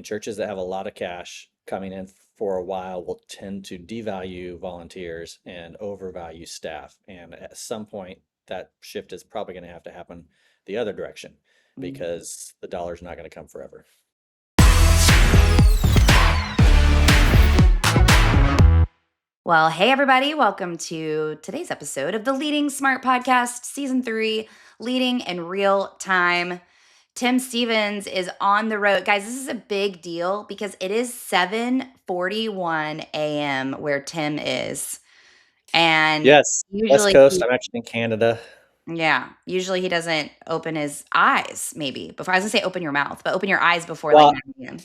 churches that have a lot of cash coming in for a while will tend to devalue volunteers and overvalue staff. And at some point, that shift is probably going to happen the other direction because the dollar's not going to come forever. Well, hey, everybody. Welcome to today's episode of the LeadingSmart Podcast, Season 3, Leading in Real Time. Tim Stevens is on the road. Guys, this is a big deal because it is 7:41 a.m. where Tim is. And Yes, West usually, Coast. I'm actually in Canada. usually he doesn't open his eyes, maybe. Before I was going to say open your mouth, but open your eyes before Well, like 9 a.m.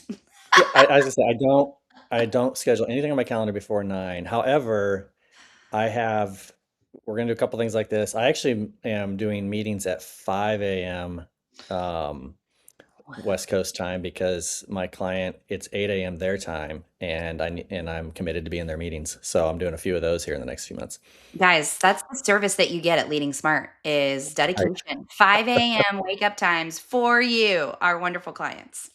I was gonna say I don't schedule anything on my calendar before 9. However, we're gonna do a couple things like this. I actually am doing meetings at 5 a.m. West Coast time because my client, it's 8 a.m. their time, and I'm committed to be in their meetings. So I'm doing a few of those here in the next few months. Guys, that's the service that you get at LeadingSmart is dedication. 5 a.m. wake up times for you, our wonderful clients.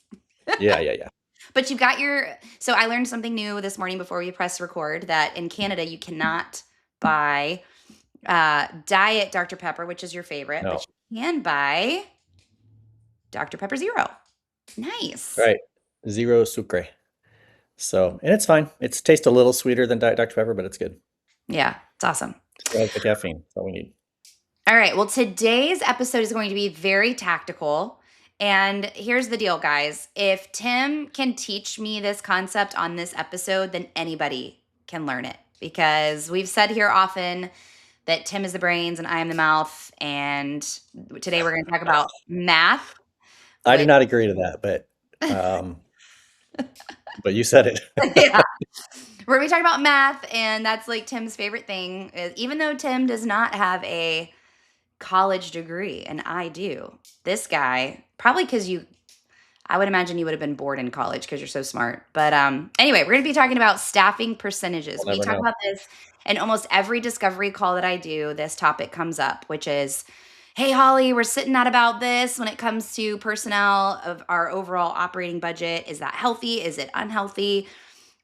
Yeah. But so I learned something new this morning before we press record that in Canada you cannot buy Diet Dr. Pepper, which is your favorite, No. but you can buy Dr. Pepper Zero. Nice. Right. Zero sucre. So, and it's fine. It tastes a little sweeter than Diet Dr. Pepper, but it's good. Yeah, it's awesome. Like the caffeine. That's all we need. All right. Well, today's episode is going to be very tactical. And here's the deal, guys. If Tim can teach me this concept on this episode, then anybody can learn it. Because we've said here often that Tim is the brains and I am the mouth. And today we're going to talk about math. I do not agree to that, but you said it. Yeah. We're going to be talking about math, and that's like Tim's favorite thing. Even though Tim does not have a college degree, and I do. This guy, probably because I would imagine you would have been bored in college because you're so smart. But anyway, we're going to be talking about staffing percentages. We'll We never talk know. about this in almost every discovery call that I do. This topic comes up, which is, hey, Holly, we're sitting at about this when it comes to personnel of our overall operating budget. Is that healthy? Is it unhealthy?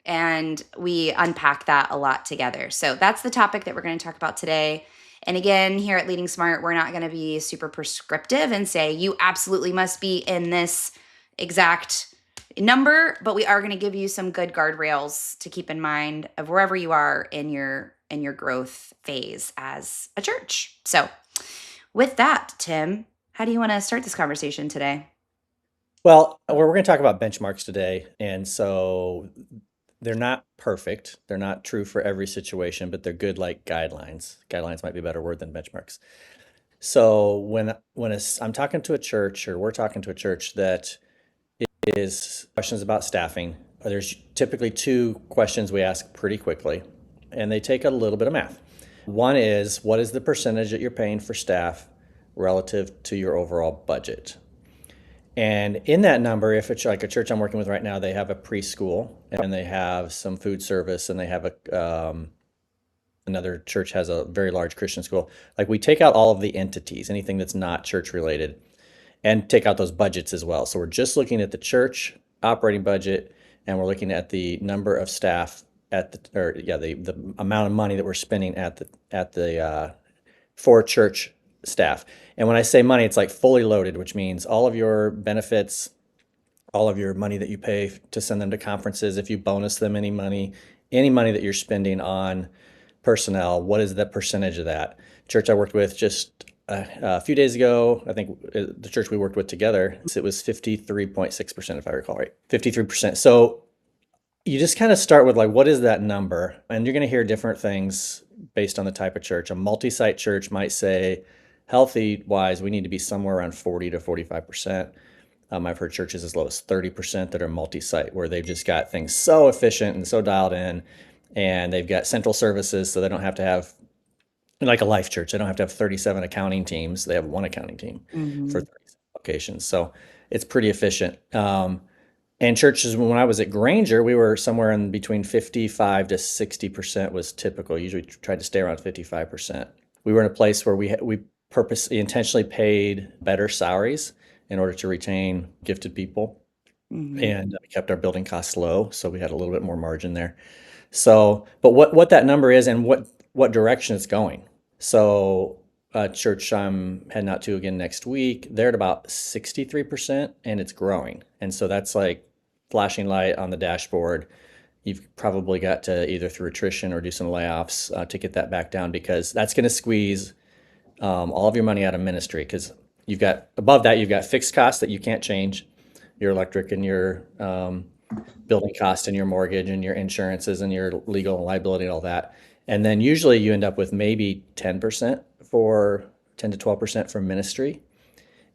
And we unpack that a lot together. So that's the topic that we're going to talk about today. And again, here at LeadingSmart, we're not going to be super prescriptive and say you absolutely must be in this exact number, but we are going to give you some good guardrails to keep in mind of wherever you are in your growth phase as a church. So with that, Tim, how do you want to start this conversation today? Well, we're going to talk about benchmarks today. And so they're not perfect. They're not true for every situation, but they're good like guidelines. Guidelines might be a better word than benchmarks. So when I'm talking to a church, or we're talking to a church that is questions about staffing, there's typically two questions we ask pretty quickly, and they take a little bit of math. One is, what is the percentage that you're paying for staff relative to your overall budget? And in that number, if it's like a church I'm working with right now, they have a preschool and they have some food service, and they have another church has a very large Christian school. Like, we take out all of the entities, anything that's not church related, and take out those budgets as well. So we're just looking at the church operating budget, and we're looking at the number of staff the amount of money that we're spending at the for church staff. And when I say money, it's like fully loaded, which means all of your benefits, all of your money that you pay to send them to conferences, if you bonus them any money that you're spending on personnel, what is the percentage of that? Church I worked with just a few days ago, I think the church we worked with together, it was 53.6%, if I recall right, 53%. So you just kind of start with like, what is that number? And you're going to hear different things based on the type of church. A multi-site church might say, healthy wise, we need to be somewhere around 40 to 45%. I've heard churches as low as 30% that are multi-site, where they've just got things so efficient and so dialed in, and they've got central services, so they don't have to have, like a life church, they don't have to have 37 accounting teams. They have one accounting team for 37 locations. So it's pretty efficient. And churches, when I was at Granger, we were somewhere in between 55 to 60% was typical. Usually tried to stay around 55%. We were in a place where we purposely, intentionally paid better salaries in order to retain gifted people. Mhm. and kept our building costs low, so we had a little bit more margin there. So, but what that number is and what direction it's going. So, church I'm heading out to again next week, they're at about 63% and it's growing. And so that's like flashing light on the dashboard. You've probably got to either through attrition or do some layoffs to get that back down because that's going to squeeze all of your money out of ministry because you've got above that you've got fixed costs that you can't change, your electric and your building cost and your mortgage and your insurances and your legal and liability and all that. And then usually you end up with maybe 10% for 10 to 12% for ministry.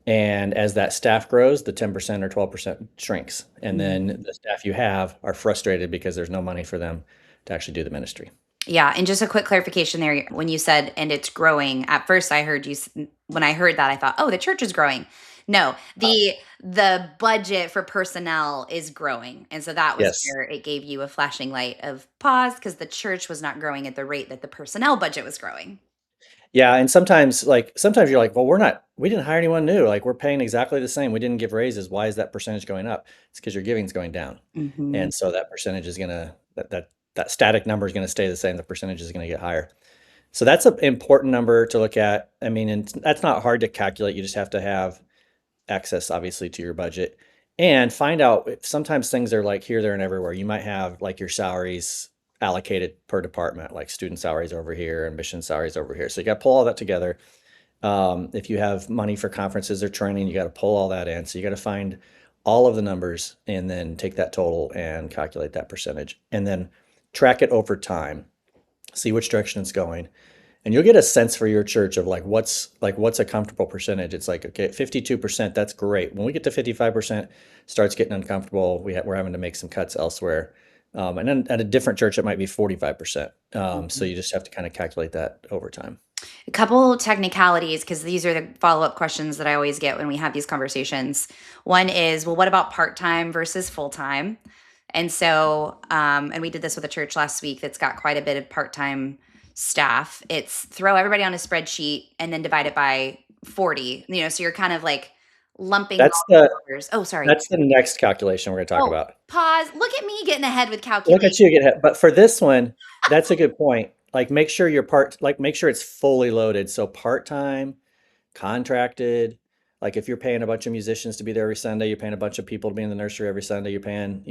And as that staff grows, the 10% or 12% shrinks. And then Mhm. the staff you have are frustrated because there's no money for them to actually do the ministry. Yeah, and just a quick clarification there. When you said, "And it's growing," at first I heard when I heard that, I thought, "Oh, the church is growing." No, the budget for personnel is growing, and so that was Yes. where it gave you a flashing light of pause because the church was not growing at the rate that the personnel budget was growing. Yeah, and sometimes you're like, well, we didn't hire anyone new. Like we're paying exactly the same. We didn't give raises. Why is that percentage going up? It's because your giving's going down. Mhm. And so that percentage is gonna that static number is gonna stay the same. The percentage is gonna get higher. So that's an important number to look at. I mean, and that's not hard to calculate. You just have to have access, obviously, to your budget and find out sometimes things are like here, there, and everywhere. You might have like your salaries allocated per department, like student salaries over here and mission salaries over here. So you got to pull all that together. If you have money for conferences or training, you got to pull all that in. So you got to find all of the numbers and then take that total and calculate that percentage and then track it over time, see which direction it's going. And you'll get a sense for your church of what's a comfortable percentage. It's like, okay, 52%, that's great. When we get to 55%, starts getting uncomfortable. We're having to make some cuts elsewhere. And then at a different church, it might be 45%. So Mhm. you just have to kind of calculate that over time. A couple technicalities, because these are the follow-up questions that I always get when we have these conversations. One is, well, what about part-time versus full-time? And so, and we did this with a church last week that's got quite a bit of part-time staff. It's throw everybody on a spreadsheet and then divide it by 40. So you're kind of like lumping That's all the the numbers. Oh, sorry. that's the next calculation we're going to talk Oh, about. pause. Look at me getting ahead with Look calculating. at you get hit. But for this one, that's a good point. Like make sure it's fully loaded. So part-time, contracted, like if you're paying a bunch of musicians to be there every Sunday, you're paying a bunch of people to be in the nursery every Sunday, you're paying,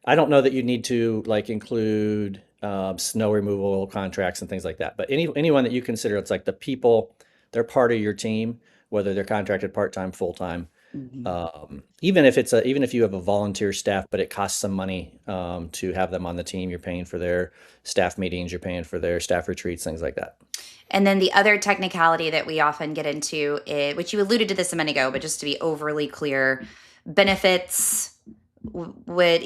I don't know that you need to like include snow removal contracts and things like that. But anyone that you consider, it's like the people, they're part of your team, whether they're contracted part-time, full-time. Mhm. Even if you have a volunteer staff, but it costs some money to have them on the team, you're paying for their staff meetings, you're paying for their staff retreats, things like that. And then the other technicality that we often get into, which you alluded to this a minute ago, but just to be overly clear, benefits would,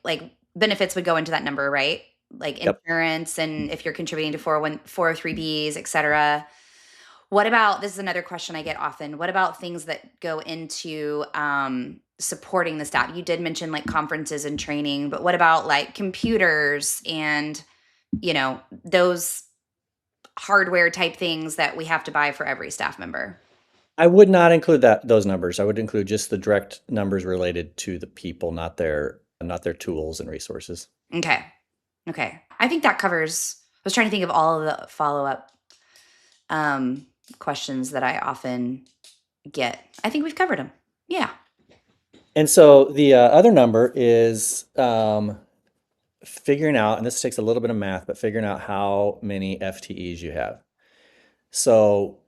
like benefits would go into that number, right? Like Yep. insurance, and if you're contributing to 401, 403Bs, et cetera. What about, this is another question I get often. What about things that go into supporting the staff? You did mention like conferences and training, but what about like computers and, those hardware type things that we have to buy for every staff member? I would not include those numbers. I would include just the direct numbers related to the people, not their tools and resources. Okay. Okay. I think that covers, I was trying to think of all of the follow-up um, questions that I often get. I think we've covered them. Yeah. And so the other number is figuring out, and this takes a little bit of math, but figuring out how many FTEs you have. So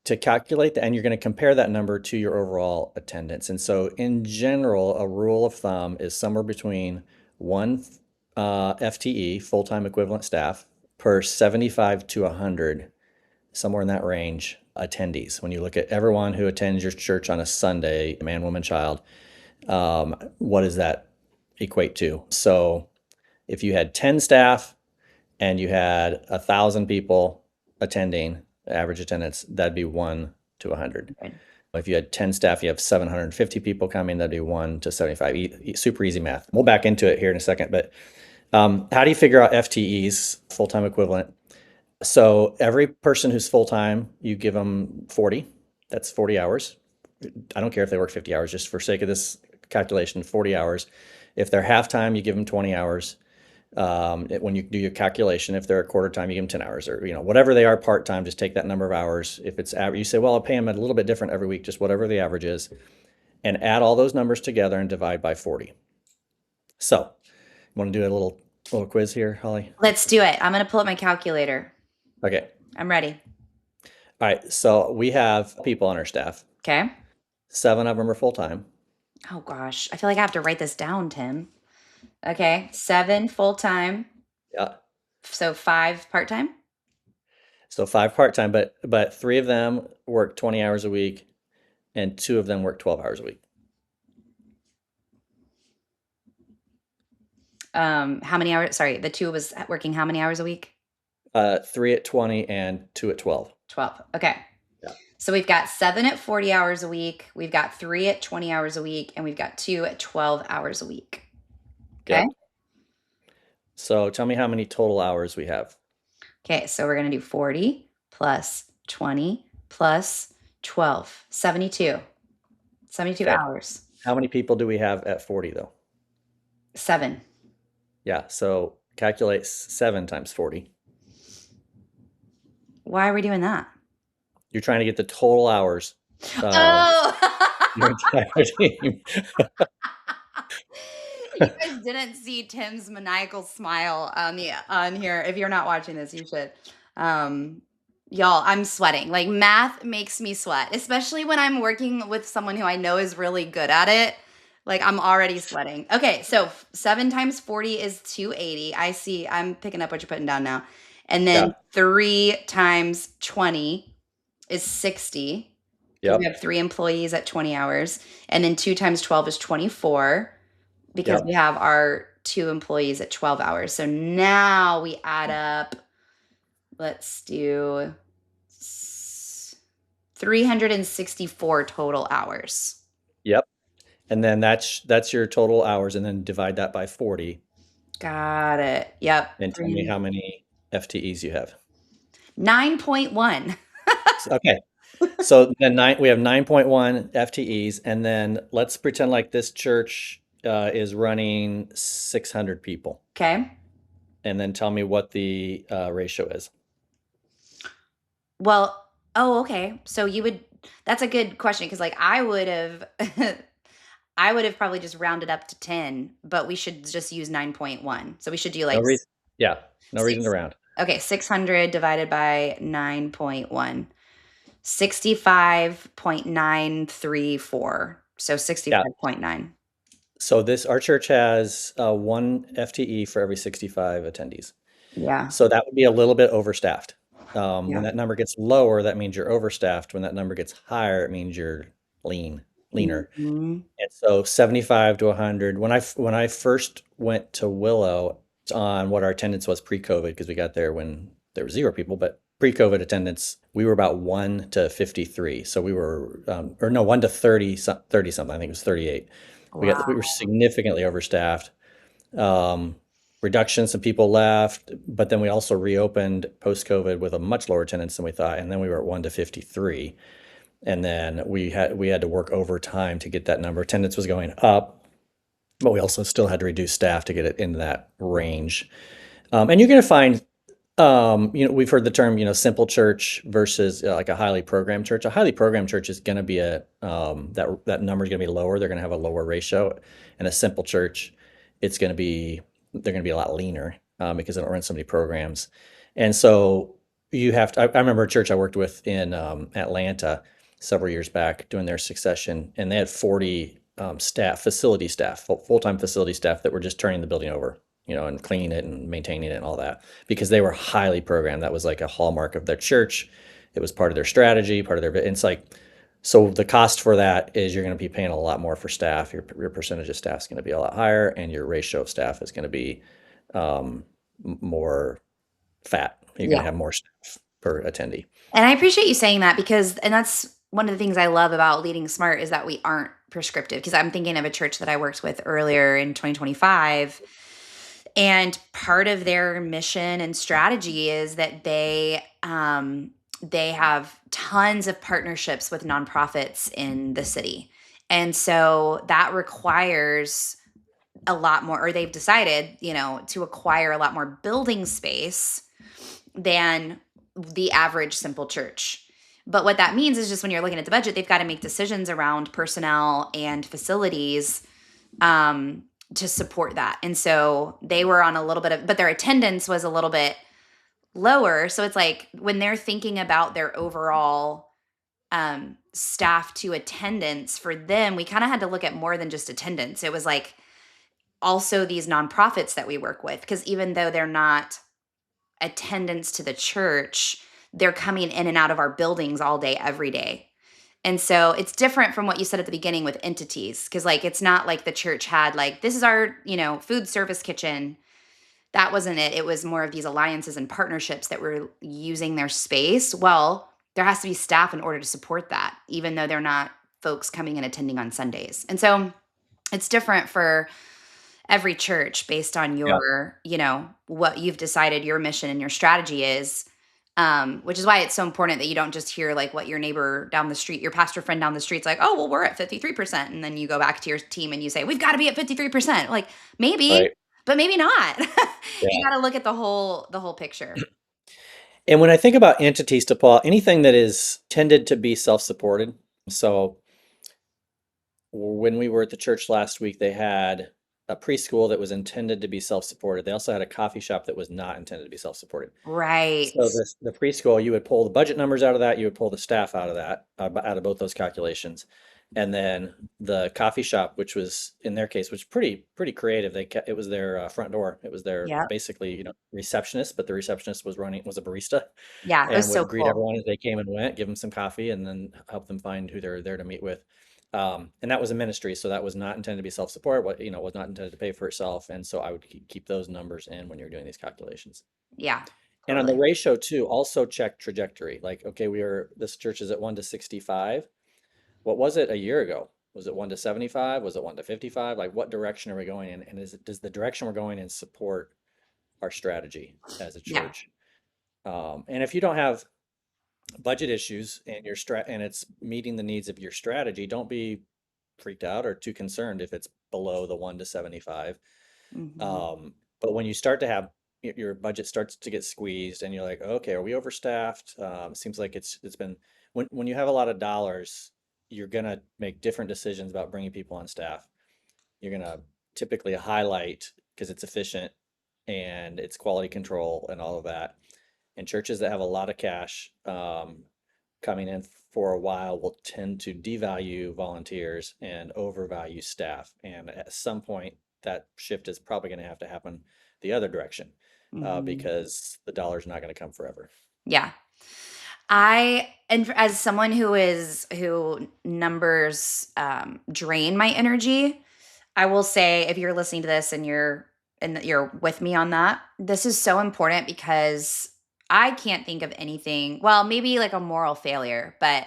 to calculate that, and you're going to compare that number to your overall attendance. And so in general, a rule of thumb is somewhere between one FTE, full-time equivalent staff, per 75 to 100, somewhere in that range, attendees. When you look at everyone who attends your church on a Sunday, man, woman, child, what does that equate to? So if you had 10 staff and you had 1,000 people attending, average attendance, that'd be 1 to 100. Right. If you had 10 staff, you have 750 people coming, that'd be 1 to 75. Super easy math. We'll back into it here in a second, but how do you figure out FTEs, full-time equivalent? So every person who's full-time, you give them 40. That's 40 hours. I don't care if they work 50 hours, just for sake of this calculation, 40 hours. If they're half-time, you give them 20 hours. When you do your calculation, if they're a quarter time, you give them 10 hours, or whatever they are part-time, just take that number of hours. If it's average, you say, well, I'll pay them a little bit different every week, just whatever the average is, and add all those numbers together and divide by 40. So, want to do a little quiz here, Holly? Let's do it. I'm going to pull up my calculator. Okay. I'm ready. All right. So we have people on our staff. Okay. 7 of them are full-time. Oh gosh, I feel like I have to write this down, Tim. Okay, 7 full-time, Yeah. so 5 part-time? So 5 part-time, but 3 of them work 20 hours a week, and 2 of them work 12 hours a week. How many hours? Sorry, the 2 was working how many hours a week? 3 at 20 and 2 at 12. 12. Okay. Yeah. So we've got 7 at 40 hours a week, we've got 3 at 20 hours a week, and we've got 2 at 12 hours a week. Okay. Yep. So tell me how many total hours we have. Okay, so we're going to do 40 plus 20 plus 12, 72. 72 Okay. hours. How many people do we have at 40 though? 7. Yeah, so calculate 7 times 40. Why are we doing that? You're trying to get the total hours. Oh! Your entire team. You guys didn't see Tim's maniacal smile on here. If you're not watching this, you should. Y'all, I'm sweating. Like, math makes me sweat, especially when I'm working with someone who I know is really good at it. Like, I'm already sweating. Okay, so 7 times 40 is 280. I see. I'm picking up what you're putting down now. And then Yeah. 3 times 20 is 60. Yep. We have 3 employees at 20 hours. And then 2 times 12 is 24 because Yep. we have our 2 employees at 12 hours. So now we add up, let's do 364 total hours. Yep. And then that's your total hours, and then divide that by 40. Got it. Yep. And tell me how many FTEs you have. 9.1. Okay. So then we have 9.1 FTEs, and then let's pretend like this church is running 600 people. Okay. And then tell me what the ratio is. Well, okay. So that's a good question, because like I would have probably just rounded up to 10, but we should just use 9.1. So we should do like no reason to round. Okay, 600 divided by 9.1. 65.934. So 65.9. So our church has 1 FTE for every 65 attendees. Yeah. So that would be a little bit overstaffed. Yeah. When that number gets lower, that means you're overstaffed. When that number gets higher, it means you're leaner. Mhm. And so 75 to 100. When I first went to Willow, on what our attendance was pre-COVID, because we got there when there were 0 people, but pre-COVID attendance, we were about 1 to 53. So we were, 1 to 30 something. I think it was 38. We were significantly overstaffed. Reduction, some people left, but then we also reopened post-COVID with a much lower attendance than we thought, and then we were at 1 to 53. And then we had to work overtime to get that number. Attendance was going up, but we also still had to reduce staff to get it into that range. And you're going to find, we've heard the term, simple church versus like a highly programmed church. A highly programmed church is going to be that number is going to be lower. They're going to have a lower ratio. And a simple church, they're going to be a lot leaner because they don't run so many programs. And so you have to. I remember a church I worked with in Atlanta several years back doing their succession, and they had 40 full-time facility staff that were just turning the building over, and cleaning it and maintaining it and all that, because they were highly programmed. That was like a hallmark of their church. It was part of their strategy, it's like, so the cost for that is you're going to be paying a lot more for staff. Your percentage of staff is going to be a lot higher, and your ratio of staff is going to be more fat. You're going to have more staff per attendee. And I appreciate you saying that, and that's one of the things I love about Leading Smart is that we aren't prescriptive, because I'm thinking of a church that I worked with earlier in 2025, and part of their mission and strategy is that they have tons of partnerships with nonprofits in the city. And so that requires a lot more, or they've decided, to acquire a lot more building space than the average simple church. But what that means is just when you're looking at the budget, they've got to make decisions around personnel and facilities um, to support that. And so they were on a little bit of, but their attendance was a little bit lower. So it's like when they're thinking about their overall staff to attendance for them, we kind of had to look at more than just attendance. It was like also these nonprofits that we work with, because even though they're not attendance to the church, they're coming in and out of our buildings all day, every day. And so it's different from what you said at the beginning with entities, because like it's not like the church had like, this is our, food service kitchen. That wasn't it. It was more of these alliances and partnerships that were using their space. Well, there has to be staff in order to support that, even though they're not folks coming and attending on Sundays. And so it's different for every church based on Yeah. your, what you've decided your mission and your strategy is. Which is why it's so important that you don't just hear like what your neighbor down the street, your pastor friend down the street's like, oh, well, we're at 53%. And then you go back to your team and you say, we've got to be at 53%. Like maybe, Right. but maybe not. You Yeah. got to look at the whole picture. And when I think about entities, to Paul, anything that is tended to be self-supported. So when we were at the church last week, they had a preschool that was intended to be self-supported. They also had a coffee shop that was not intended to be self-supported. Right. So the preschool, you would pull the budget numbers out of that, you would pull the staff out of that, out of both those calculations. And then the coffee shop, which was in their case, was pretty creative. It was their front door. It was their Yep. basically, receptionist, but the receptionist was a barista Yeah. It and was so would greet cool. everyone as they came and went, give them some coffee, and then help them find who they're there to meet with. And that was a ministry, so that was not intended to be self-support. Was not intended to pay for itself, and so I would keep those numbers in when you're doing these calculations. Yeah. And on the Totally. ratio too, also check trajectory. Like, okay, this church is at 1 to 65. What was it a year ago? Was it 1 to 75? Was it 1 to 55? Like, what direction are we going in? And does the direction we're going in support our strategy as a Yeah. church? And if you don't have budget issues and and it's meeting the needs of your strategy, don't be freaked out or too concerned if it's below the 1 to 75. Hmm. But when you start to have your budget starts to get squeezed and you're like, okay, are we overstaffed? It seems like it's been when you have a lot of dollars, you're gonna make different decisions about bringing people on staff. You're gonna typically highlight because it's efficient and it's quality control and all of that. And churches that have a lot of cash coming in for a while will tend to devalue volunteers and overvalue staff. And at some point, that shift is probably going to have to happen the other direction Hmm. because the dollar's not going to come forever. Yeah. As someone who numbers drain my energy, I will say if you're listening to this and you're with me on that, this is so important because I can't think of anything, well, maybe like a moral failure, but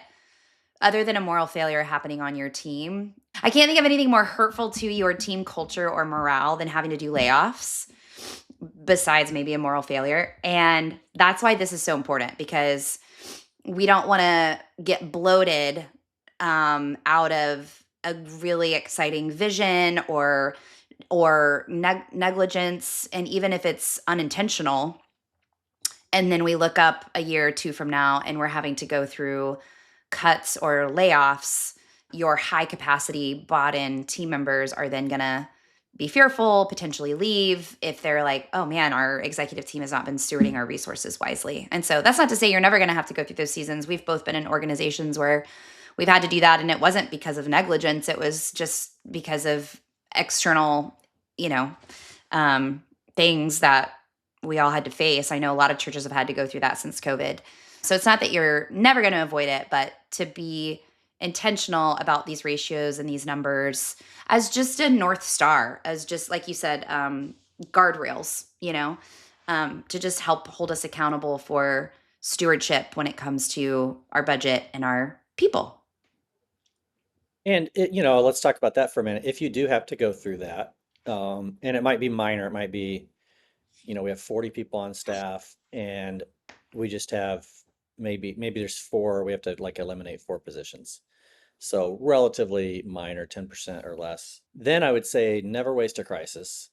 other than a moral failure happening on your team, I can't think of anything more hurtful to your team culture or morale than having to do layoffs besides maybe a moral failure. And that's why this is so important because we don't want to get bloated out of a really exciting vision or negligence, and even if it's unintentional, and then we look up a year or two from now and we're having to go through cuts or layoffs, your high capacity bought in team members are then going to be fearful, potentially leave if they're like, oh man, our executive team has not been stewarding our resources wisely. And so that's not to say you're never going to have to go through those seasons. We've both been in organizations where we've had to do that, and it wasn't because of negligence, it was just because of external, you know, things that we all had to face. I know a lot of churches have had to go through that since COVID. So it's not that you're never going to avoid it, but to be intentional about these ratios and these numbers as just a North Star, as just like you said, guardrails, to just help hold us accountable for stewardship when it comes to our budget and our people. And let's talk about that for a minute. If you do have to go through that, and it might be minor, it might be, we have 40 people on staff and we just have maybe there's four, we have to like eliminate four positions. So relatively minor, 10% or less. Then I would say never waste a crisis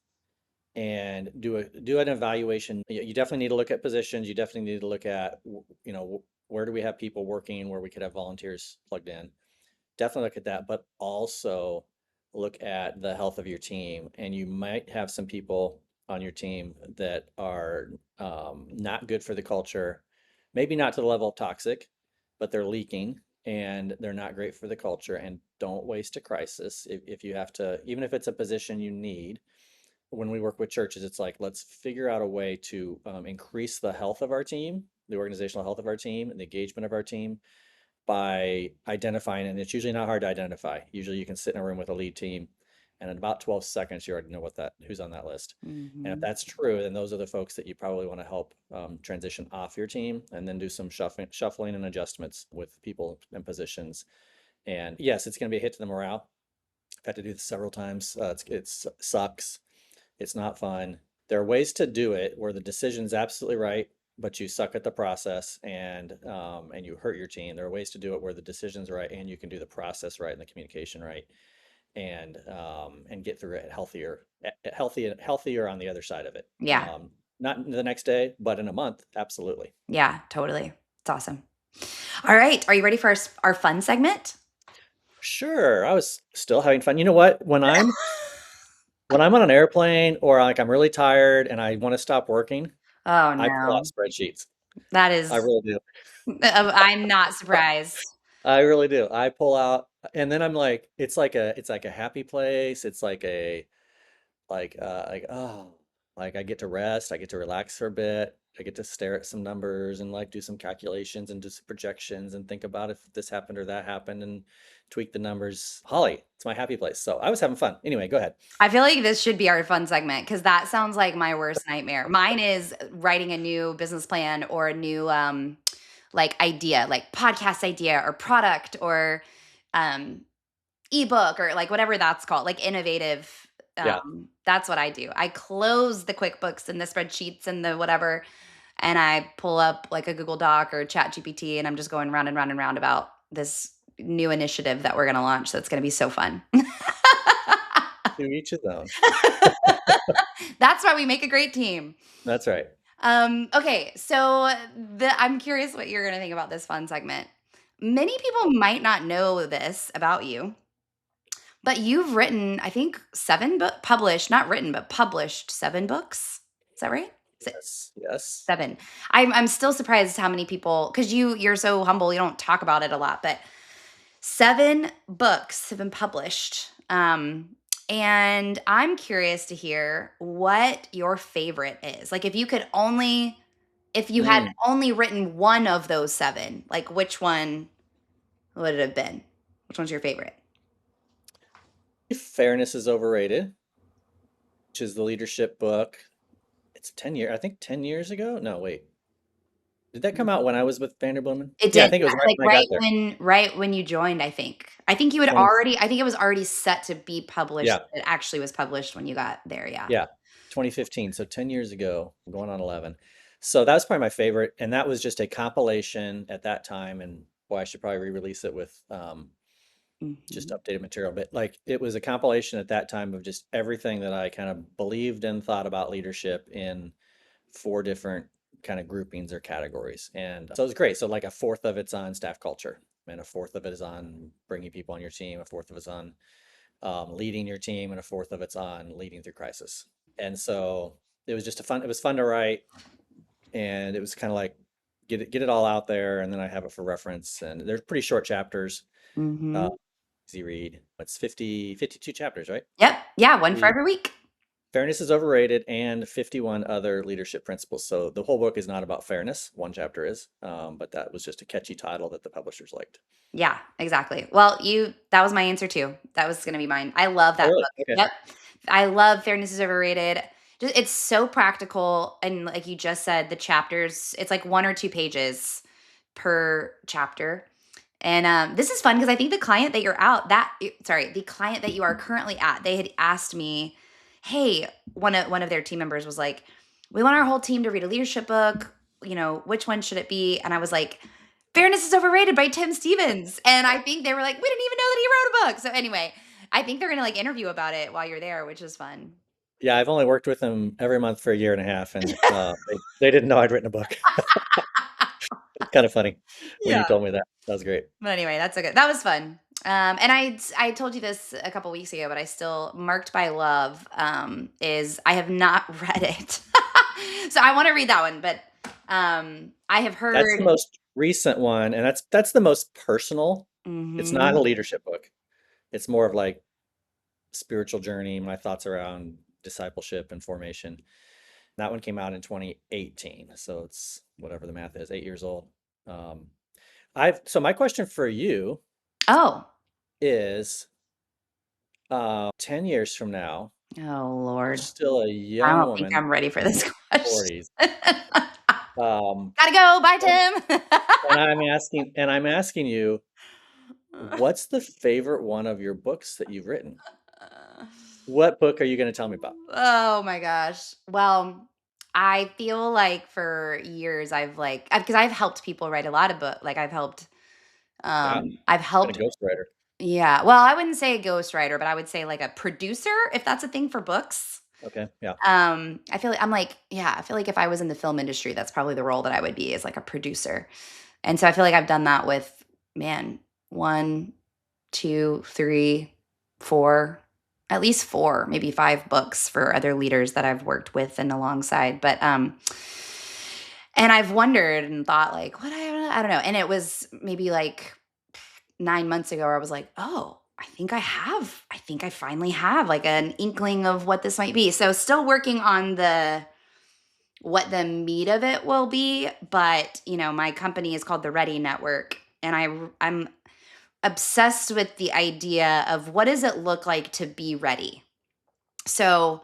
and do an evaluation. You definitely need to look at positions. You definitely need to look at, where do we have people working where we could have volunteers plugged in. Definitely look at that, but also look at the health of your team. And you might have some people on your team that are not good for the culture, maybe not to the level of toxic, but they're leaking and they're not great for the culture. And don't waste a crisis. If you have to, even if it's a position you need, when we work with churches, it's like, let's figure out a way to increase the health of our team, the organizational health of our team, and the engagement of our team by identifying, and it's usually not hard to identify. Usually you can sit in a room with a lead team and in about 12 seconds, you already know who's on that list. And if Hmm. that's true, then those are the folks that you probably want to help transition off your team and then do some shuffling and adjustments with people and positions. And yes, it's going to be a hit to the morale. I've had to do this several times. It sucks. It's not fun. There are ways to do it where the decision's absolutely right, but you suck at the process and you hurt your team. There are ways to do it where the decision's right and you can do the process right and the communication right and get through it healthier on the other side of it. Yeah. Not the next day, but in a month, absolutely. Yeah, totally. It's awesome. All right. Are you ready for our fun segment? Sure, I was still having fun. You know what? When I'm on an airplane or like I'm really tired and I want to stop working, Oh, I pull out no. spreadsheets. That I is, really do. I'm not surprised. I really do. I pull out, and then I'm like, it's like a happy place. It's like oh, like I get to rest. I get to relax for a bit. I get to stare at some numbers and like do some calculations and do some projections and think about if this happened or that happened and tweak the numbers. Holly, it's my happy place. So I was having fun. Anyway, go ahead. I feel like this should be our fun segment because that sounds like my worst nightmare. Mine is writing a new business plan or a new like idea, like podcast idea or product or um ebook or like whatever that's called, like innovative. Yeah. That's what I do. I close the QuickBooks and the spreadsheets and the whatever, and I pull up like a Google Doc or Chat GPT, and I'm just going round and round and round about this new initiative that we're going to launch. That's going to be so fun. To each his own. That's why we make a great team. That's right. Okay, so I'm curious what you're going to think about this fun segment. Many people might not know this about you, but you've written, I think, published, not written, but published 7 books. Is that right? Is it Yes. Yes. 7? I'm still surprised how many people, because you're so humble, you don't talk about it a lot, but 7 books have been published. And I'm curious to hear what your favorite is. Like if you had Mm. only written one of those 7, like which one would it have been? Which one's your favorite? Fairness is overrated, which is the leadership book. It's 10 years, I think 10 years ago. No, wait. Did that come out when I was with Vanderbilt? It Yeah, I did, think it was yeah, right like when I got there. right when you joined, I think. Twenty. I think it was already set to be published. Yeah, It actually was published when you got there, yeah. yeah, 2015. So 10 years ago, going on 11. So that was probably my favorite, and that was just a compilation at that time. And boy, I should probably re-release it with just Mhm. updated material. But like, it was a compilation at that time of just everything that I kind of believed and thought about leadership in 4 different kind of groupings or categories. And so it was great. So like a fourth of it's on staff culture, and a fourth of it is on bringing people on your team. A fourth of it's on leading your team, and a fourth of it's on leading through crisis. And so it was fun to write, and it was kind of like get it all out there, and then I have it for reference. And they're pretty short chapters, uh, Mhm. easy read. It's 52 chapters, right? Yep, yeah, one for The every week. Fairness is overrated and 51 other leadership principles. So the whole book is not about fairness. One chapter is, but that was just a catchy title that the publishers liked. Yeah, exactly. Well, that was my answer too. That was gonna be mine. I love Oh, that really? book. Okay. Yep. I love Fairness is Overrated. Just it's so practical, and like you just said, the chapters, it's like 1 or 2 pages per chapter. And, this is fun because I think the client that the client that you are currently at, they had asked me, "Hey," one of their team members was like, "We want our whole team to read a leadership book, which one should it be?" And I was like, Fairness is Overrated by Tim Stevens. And I think they were like, we didn't even know that he wrote a book. So anyway, I think they're going to like interview about it while you're there, which is fun. Yeah, I've only worked with them every month for a year and a half, and they didn't know I'd written a book. It's kind of funny when you Yeah. told me that. That was great. But anyway, that was fun. And I told you this a couple weeks ago, but I still Marked by Love is I have not read it, so I want to read that one. But I have That's the heard. most recent one, and that's the most personal. It's not Mhm. a leadership book. It's more of like spiritual journey, my thoughts around discipleship and formation. That one came out in 2018, so it's whatever the math is, 8 years old. So my question for you Oh, is, 10 years from now, oh you're Lord, still a I young don't think woman I'm ready for in this your question. 40s. Um, Gotta go. Bye, and, Tim. and I'm asking you, what's the favorite one of your books that you've written? What book are you going to tell me about? Oh my gosh. Well, I feel like for years because I've helped people write a lot of books. Like Yeah, I've been a helped. ghostwriter. Yeah. Well, I wouldn't say a ghostwriter, but I would say like a producer, if that's a thing for books. Okay, yeah. I feel like I feel like if I was in the film industry, that's probably the role that I would be, is like a producer. And so I feel like I've done that with, man, one, two, three, four, at least four, maybe five books for other leaders that I've worked with and alongside. But and I've wondered and thought like, I don't know. And it was maybe like 9 months ago where I was like, oh, I think I finally have like an inkling of what this might be. So still working on what the meat of it will be. But my company is called the Ready Network. And I'm obsessed with the idea of what does it look like to be ready. So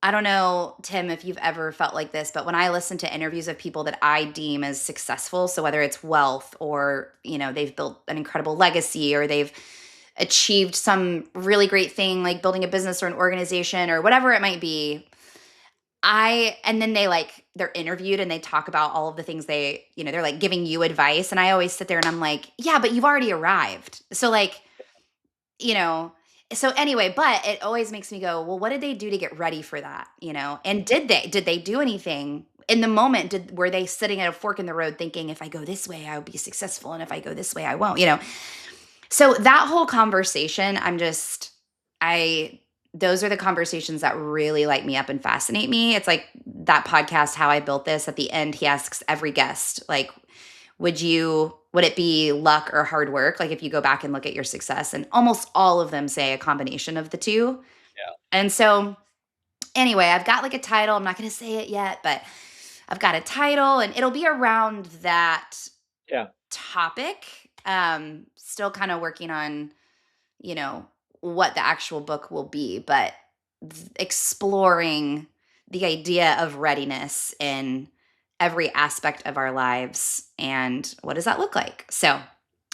I don't know, Tim, if you've ever felt like this, but when I listen to interviews of people that I deem as successful, so whether it's wealth or, they've built an incredible legacy or they've achieved some really great thing like building a business or an organization or whatever it might be, and then they're interviewed and they talk about all of the things they're like giving you advice. And I always sit there and I'm like, yeah, but you've already arrived. So you know, so anyway, but it always makes me go, well, what did they do to get ready for that? And did they do anything in the moment? Were they sitting at a fork in the road thinking, if I go this way, I'll be successful. And if I go this way, I won't. So that whole conversation, those are the conversations that really light me up and fascinate me. It's like that podcast, How I Built This. At the end, he asks every guest, like, would it be luck or hard work? Like if you go back and look at your success, and almost all of them say a combination of the two. Yeah. And so anyway, I've got like a title. I'm not going to say it yet, but I've got a title and it'll be around that Yeah. topic. Still kind of working on, what the actual book will be, but exploring the idea of readiness in every aspect of our lives and what does that look like. So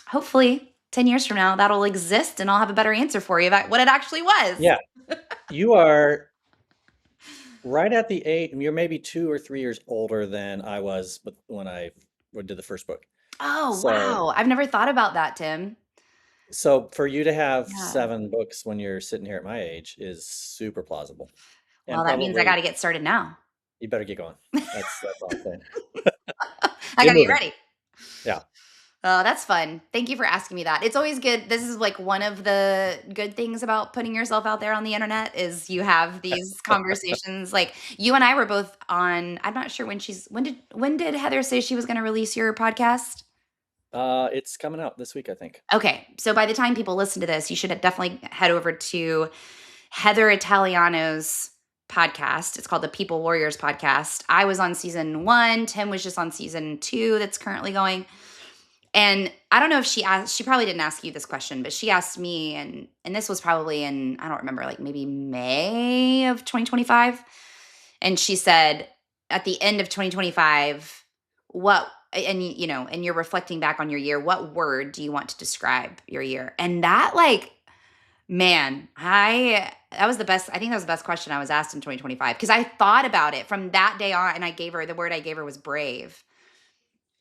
hopefully 10 years from now that'll exist and I'll have a better answer for you about what it actually was. Yeah. You are right at the age, you're maybe 2 or 3 years older than I was when I did the first book. Oh, So, wow. I've never thought about that, Tim. so for you to have Yeah. 7 books when you're sitting here at my age is super plausible. Well, And that means I got probably to get started now. you better get going. That's all I'm saying. I got Get to get moving. ready. Yeah. Oh, that's fun. Thank you for asking me that. It's always good. This is like one of the good things about putting yourself out there on the internet is you have these conversations. Like you and I were both on, I'm not sure when did Heather say she was going to release your podcast? It's coming out this week, I think. Okay. So by the time people listen to this, you should definitely head over to Heather Italiano's podcast. It's called the People Warriors Podcast. I was on season 1. Tim was just on season 2 that's currently going. And I don't know if she probably didn't ask you this question, but she asked me, and this was probably in, I don't remember, like maybe May of 2025. And she said, at the end of 2025, and you're reflecting back on your year, what word do you want to describe your year? And that man, that was the best. I think that was the best question I was asked in 2025 because I thought about it from that day on, and the word I gave her was brave.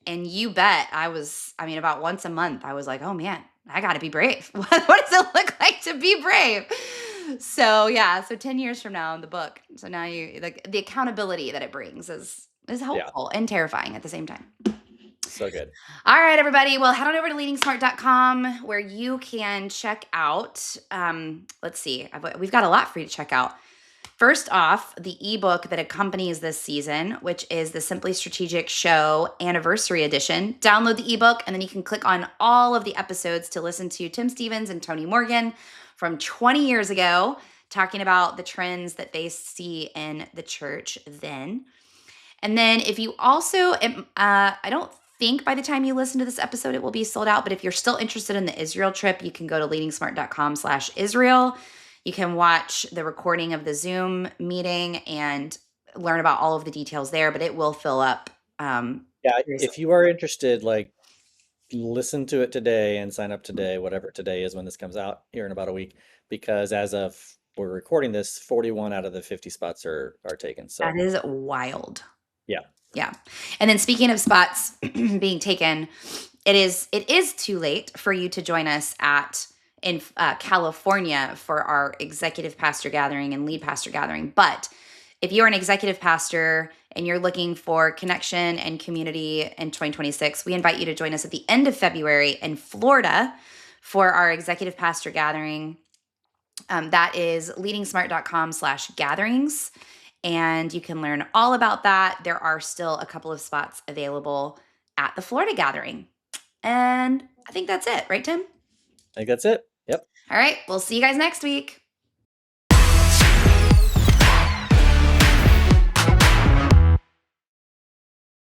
And you bet about once a month, I was like, oh man, I got to be brave. What does it look like to be brave? So yeah, so 10 years from now in the book. So now you like the accountability that it brings is Yeah. helpful and terrifying at the same time. So good. All right, everybody. Well, head on over to leadingsmart.com where you can check out, let's see, we've got a lot for you to check out. First off, the ebook that accompanies this season, which is the Simply Strategic Show Anniversary Edition. Download the ebook, and then you can click on all of the episodes to listen to Tim Stevens and Tony Morgan from 20 years ago, talking about the trends that they see in the church then. And then if you also, I don't think by the time you listen to this episode, it will be sold out. But if you're still interested in the Israel trip, you can go to leadingsmart.com/Israel. You can watch the recording of the Zoom meeting and learn about all of the details there, but it will fill up. Yeah, if you are interested, like listen to it today and sign up today, whatever today is when this comes out here in about a week, because as of we're recording this, 41 out of the 50 spots are taken. So That is wild. yeah. Yeah. And then speaking of spots being taken, it is too late for you to join us in California for our executive pastor gathering and lead pastor gathering. But if you're an executive pastor and you're looking for connection and community in 2026, we invite you to join us at the end of February in Florida for our executive pastor gathering. That is leadingsmart.com/gatherings. And you can learn all about that. There are still a couple of spots available at the Florida gathering. And I think that's it, right, Tim? I think that's it. Yep. All right. We'll see you guys next week.